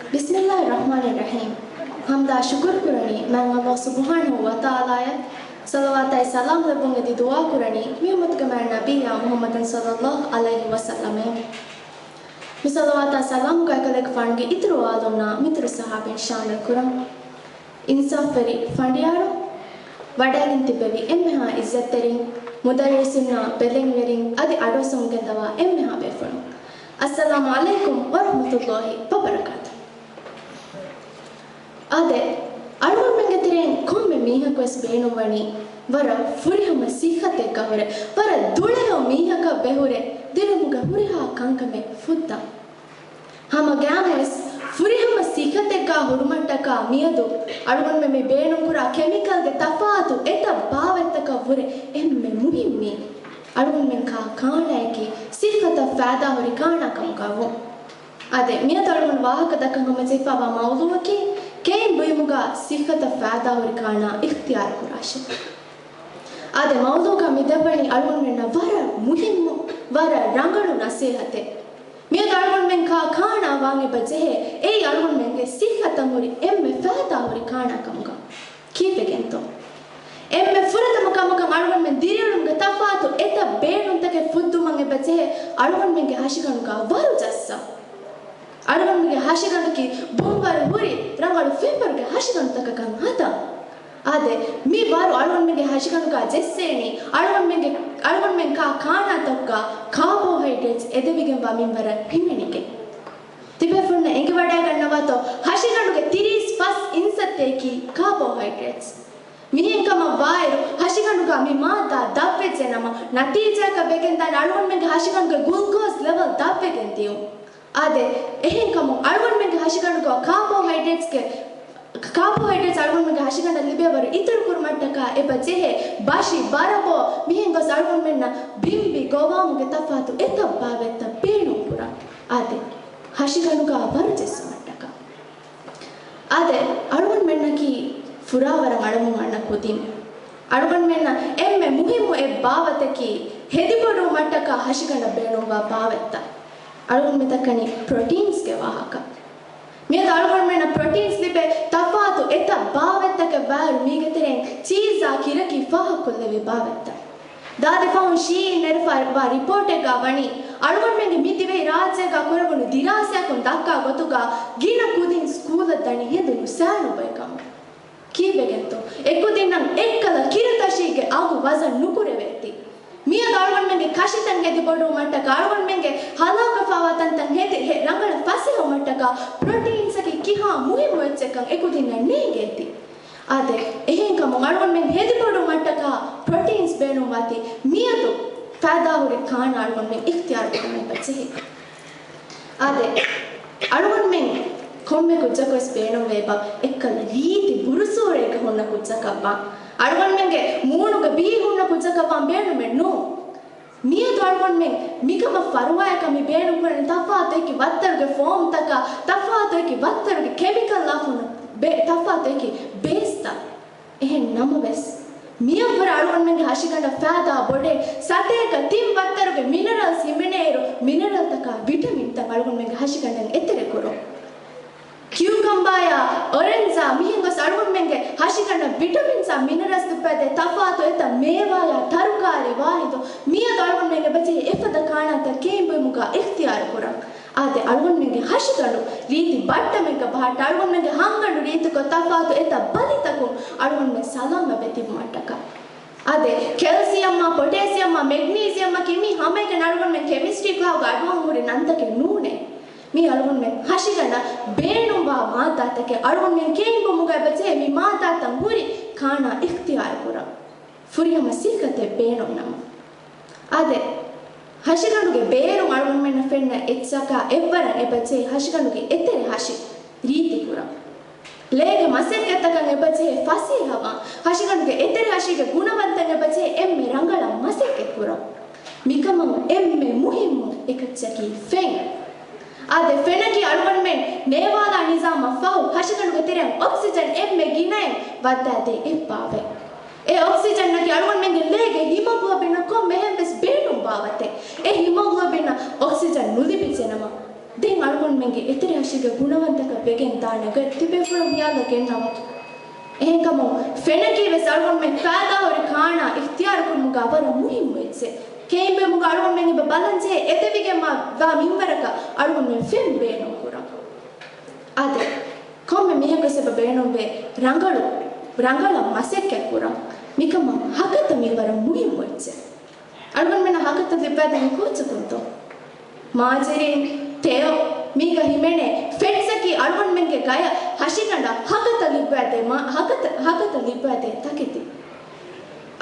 Bismillahirrahmanirrahim. Hamda syukur kurani mang Allah Subhanahu wa taala ya. Salawat salam lebong di doa kurani mi umat kemar Nabi ya Muhammadan sallallahu alaihi wasallam ya. Mi salawat salam ka kalek fangi itru alomna mitru sahabin shamil kuram. Insaf feri fandiaro වඩාගෙන තිබෙවි එම්මහා ඉස්සතරින් මුදරිසිනා බෙලෙන් වෙරින් අදි අඩොසම් ගෙන්දවා එම්මහා බෙෆණු අස්සලාමු අලයිකුම් වරහමතුල්ලාහි වබරකාතු අදේ අරුවන් මෙන්ගතරෙන් කොම්මෙ මීහකස් බේනු වනි වර ෆුරිහම සීහතේ කවර වර දුලනෝ මීහක බෙහුරේ දිලමුග හුරිහා කංකමෙ ෆුද්දා හම ගෑමස් ෆුරිහම සීහතේ ಹುರುಮಟ್ಟಕ ಮಿಯದು ಅಳುವನ್ ಮೆ ಬೇಣು ಪುರ chemical ಗೆ ತಫಾತು ಎತ ಬಾವೆತ್ತಕ ಹುರೆ ಎಮ್ಮೆ ಮುಹಿಮ್ಮಿ ಅಳುವನ್ ಮೆ ಕಾಣಾಯಕಿ ಸಿಫತ ಫಾದಾ ಹುರಿ ಕಾಣಕಂ ಕವು ಅದೆ ಮಿಯದ ಅಳುವನ್ ವಾಹಕ ದಕಂ ಹಮ ಸಿಫಾವಾ ಮೌಲುವಕಿ ಕೇನ್ ಬುಯಿಮುಗ ಸಿಫತ ಫಾದಾ ಹುರಿ ಕಾಣ ಇಖ್ತಿಯಾರ್ ಕುರಾಶ ಅದೆ ಮೌಲುಗ ಮಿದಬಣಿ ಅಳುವನ್ ಮೆನ್ನ ವರ ಮುಹಿಮ್ಮು ವರ ರಂಗಳು ನಸೀಹತೆ මිය දරුවන් මෙන් කාණා වාගේ බජේ ඒ අරුවන් මෙන්ගේ සිහතම් හොරි එම්මෙ ෆාතා හොරි කාණා කමුග කීපෙගෙන්තෝ එම්මෙ ෆුරතම කමුග අරුවන් මෙන් දිරියුම්ගේ තෆාතු එත බේනුන් තකේ ෆුද්දුමන්ගේ බජේ අරුවන් මෙන්ගේ හාෂිකනුක වරු ජස්ස අරුවන් මෙන්ගේ හාෂිකනුකි බොම්බර හොරි රංගලු ෆෙම්බර්ගේ හාෂිකනු තකකම් හතා ආදේ මේ වරු අරුවන් මෙන්ගේ හාෂිකනුක ජෙස්සේනි අරුවන් මෙන් කාණා තොක්ක ಕಾರ್ಬೋಹೈಡ್ರೇಟ್ಸ್ ಎದೆವಿಗೆಂಬ ಮಿಂಬರ ಹಿಮ್ಮೆಣಿಕೆ ತಿಬೆಫುನ್ನ ಎಂಗೆ ವಡ ಗಣ್ಣವಾತೋ ಹಸಿಗಣುಗೆ ತಿರೀಸ್ ಫಸ್ ಇನ್ಸತ್ತೇಕಿ ಕಾರ್ಬೋಹೈಡ್ರೇಟ್ಸ್ ಮಿಹಿಂಕಮ ವಾಯರು ಹಸಿಗಣುಗ ಮಿ ಮಾತ ದಪ್ಪೆಜೆ ನಮ ನಟೀಜಕ ಬೇಕೆಂದ ಅಳುವನ್ ಮೆಂಗೆ ಹಸಿಗಣುಗೆ ಗ್ಲೂಕೋಸ್ ಲೆವೆಲ್ ದಪ್ಪೆಗೆಂದಿಯು ಆದೆ ಎಹಿಂಕಮ ಅಳುವನ್ ಮೆಂಗೆ ಹಸಿಗಣುಗ ಕಾರ್ಬೋಹೈಡ್ರೇಟ್ಸ್ ಅಳುವನ್ ಮೆಂಗೆ ಹಸಿಗಣ ಲಿಬೆವರು ಇತರ ಕುರ್ಮಟ್ಟಕ ಎಬ ಜೆಹೆ ಬಾಶಿ ಬಾರಬೋ ಮಿಹಿಂಗೊಸ್ ಅಳುವನ್ ಮೆನ್ನ ಬಿಂಬಿ ಗೋವಾಮುಗೆ ತಫಾತು ಎತ್ತಬ್ಬಾವೆತ್ತ ಬೇಣು ಪುರ ಆದೆ ಹಸಿಗಣುಗ ಬರುಜೆಸ್ಸು ಮಟ್ಟಕ ಆದೆ ಅಳುವನ್ ಮೆನ್ನಕಿ ಫುರಾವರ ಅಳಮು ಅಣ್ಣ ಕುದಿನ್ ಅಳುವನ್ ಮೆನ್ನ ಎಮ್ಮೆ ಮುಹಿಮು ಎ ಬಾವತಕಿ ಹೆದಿಪಡು ಮಟ್ಟಕ ಹಸಿಗಣ ಬೇಣುವ ಬಾವೆತ್ತ ಅಳುವನ್ ಮೆತಕನಿ ಪ್ರೋಟೀನ್ಸ್ಗೆ ವಾಹಕ මිය දරුවන් මෙන්න ප්‍රෝටීන්ස් ලිබේ තෆාතු එත බාවෙත්තක වෑරු මීගතරෙන් චීසා කිරකි ෆහකුල්ලෙවි බාවෙත්ත දාදි ෆවුන් ෂී නෙරෆා රිපෝට් එක වණි අරුවන් මෙන්න මිදිවේ රාජ්‍යක කරගුණු දිරාසයකුන් දක්කා ගොතුගා ගින කුදින් ස්කූල දණි හෙදුණු සෑනු බයකම කීබෙගෙන්තෝ එක්කුදින්නම් එක්කල කිරතශීගේ ආගු වසන් නුකුරෙ වෙtti මිය දරුවන් මෙන්න කෂිතන් හෙදි බොඩු මට්ටක අරුවන් මෙන්ගේ හලාක ෆවතන් තන් හෙදි රංගල පසිහ මට්ටක ප්‍රෝටීන්ස් එක කිහා මුහිම වෙච්චකන් එකුදින්න නේගෙති ආදේ එහෙන්කම අරුවන් මෙන් හෙදි බොඩු මට්ටක ප්‍රෝටීන්ස් බේනු වති මියදු ෆාදා හුරි කාණ අරුවන් මෙන් ඉක්තියාර කරන්න පච්චේ ආදේ අරුවන් මෙන් කොම්මෙ කුච්චකස් බේනු වේබ එක්කල ලීති බුරුසෝරේක හොන්න කුච්චකබ්බා අරුවන් මෙන්ගේ මූණුක බී හොන්න කුච්චකබ්බා බේනු මෙන්නු මිය දරුවන් මෙන් මිකම ෆරුවායක මි බේනු කරන තෆාතේකි වත්තරගේ ෆෝම් තක තෆාතේකි වත්තරගේ කෙමිකල් ලාෆුන තෆාතේකි බේස්තා එහෙන් නම වෙස් මිය වර අරුවන් මෙන්ගේ හෂිකණ්ඩ ෆාදා බොඩේ සතේක තිම් වත්තරගේ minerals හිමිනේරු mineral තක vitamin තක අරුවන් මෙන්ගේ හෂිකණ්ඩන් එතරේ කරෝ ಕ್ಯೂಕಂಬಾಯ ಒರೆಂಜಾ ಮಿಹಿಂಗಸ್ ಅಳುವನ್ ಮೆಂಗೆ ಹಸಿಗಣ್ಣ vitamins minerals ತುಪ್ಪದೆ ತಫಾತು ಎತ್ತ ಮೇವಾಯ ತರಕಾರಿ ವಾಹಿದು ಮಿಯದ ಅಳುವನ್ ಮೆಂಗೆ ಬಜೆ ಎಫದ ಕಾಣಂತ ಕೇಂಬು ಮುಗ ಇಖ್ತಿಯಾರ ಕುರ ಆದೆ ಅಳುವನ್ ಮೆಂಗೆ ಹಸಿಗಣ್ಣು ರೀತಿ ಬಟ್ಟ ಮೆಂಗ ಬಾಟ ಅಳುವನ್ ಮೆಂಗೆ ಹಂಗಣ್ಣು ರೀತಿಕೊ ತಫಾತು ಎತ್ತ ಬಲಿತಕು ಅಳುವನ್ ಮೆಂಗೆ ಸಲಾಮ ಬೆತಿ ಮಟ್ಟಕ ಅದೆ ಕ್ಯಾಲ್ಸಿಯಂ ಪೊಟ್ಯಾಸಿಯಂ ಮೆಗ್ನೀಸಿಯಂ ಕಿಮಿ ಹಮೆಗೆ ಅಳುವನ್ ಮೆಂಗೆ ಕೆಮಿಸ್ಟ್ರಿ ಕ್ಲಾವ್ ಅಡುವ ಮುರಿ ನಂತಕೆ ನೂನೆ मी अळुवन में हशिगण बेणुवा मातातके अळुवन में केंबु मुगा बचे मी मातात मुरी खाना इख्तियार पुरा फुरियम सीखते बेणु नम आदे हशिगणुगे बेರು अळुवन में फेन्न एच्चಕ ಎವ್ವರ ಎಬಚೆ ಹशिಗಣುಗೆ ಎತ್ತೆರೆ ಹಶಿ ರೀತಿ ಪುರ ಲೇಗೆ ಮಸೆಕೆತ್ತಕಂ ಎಬಚೆ ಫಸಿ ಹವ ಹशिಗಣುಗೆ ಎತ್ತೆರೆ ಹಶಿಗೆ ಗುಣವಂತನೆ ಬಚೆ ಎಮ್ಮೆ ರಂಗಳ ಮಸೆಕೆ ಪುರ ಮಿಕಮ ಎಮ್ಮೆ ಮುಹಿಮ್ಮು ಎಕಚ್ಚಕಿ ಫೆಂಗ್ आदे फेनकी अळुवन में नेवाला निजाम फहु हशिगणुगे तेरं ऑक्सीजन एम्मे गिने वदादे एपावे ए ऑक्सीजन नकी अळुवन में लेगे हीमोग्लोबिन को मेहंबस बेणु बावते ए हीमोग्लोबिन ऑक्सीजन नुलिबिचे नम दें अळुवन में एतरे hashige gunawantaka vegen daanaga tibefulum yalla gennawa ehengamo fenaki ves algon men faada hori kaana ikhtiyar kurmuga avara muhim wetse keimbe muga algon men iba balanje edevige ma va minwaraka algon men fem beeno kura ade komme mehege seba beenombe rangala masekke kura mikama hakata miwara muhim wetse algon men hakata dibada kochukunto maajirin teo miga himene fetsaki algon menge gaya hashiganda hakata libade takiti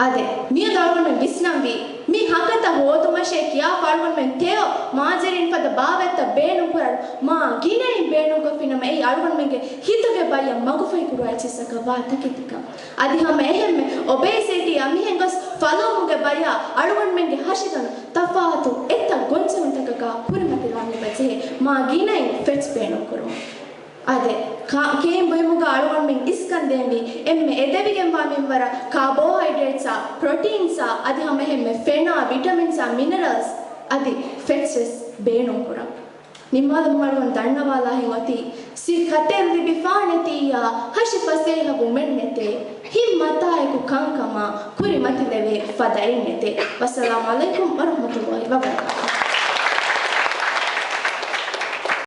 ade miya algon men visnambi mi hakata hodumashe kiya algon men teo maajirin pada bavetta beenu kurar ma ginein beenu ko finama ei algon menge hituge baya magufai kurwa chisaka va takitika adi hama ehemme obesity amihengos falomuge baya algon menge hashiganda tafatu etta gonchawantaka purimati rami baje ma ginein fets beenu kuru ade keem boymuga algon men iskandeni emme edevigen va minwara carbohydrates proteins adi hama ehemme fena vitamins minerals adi fats beenu kura nimmada mugalgon dannawala hingoti si khater libifanetiya hashi faseha gumennete himmata eku kankama kuri mati deve fada innete wassalamu alaikum warahmatullahi wabarakatuh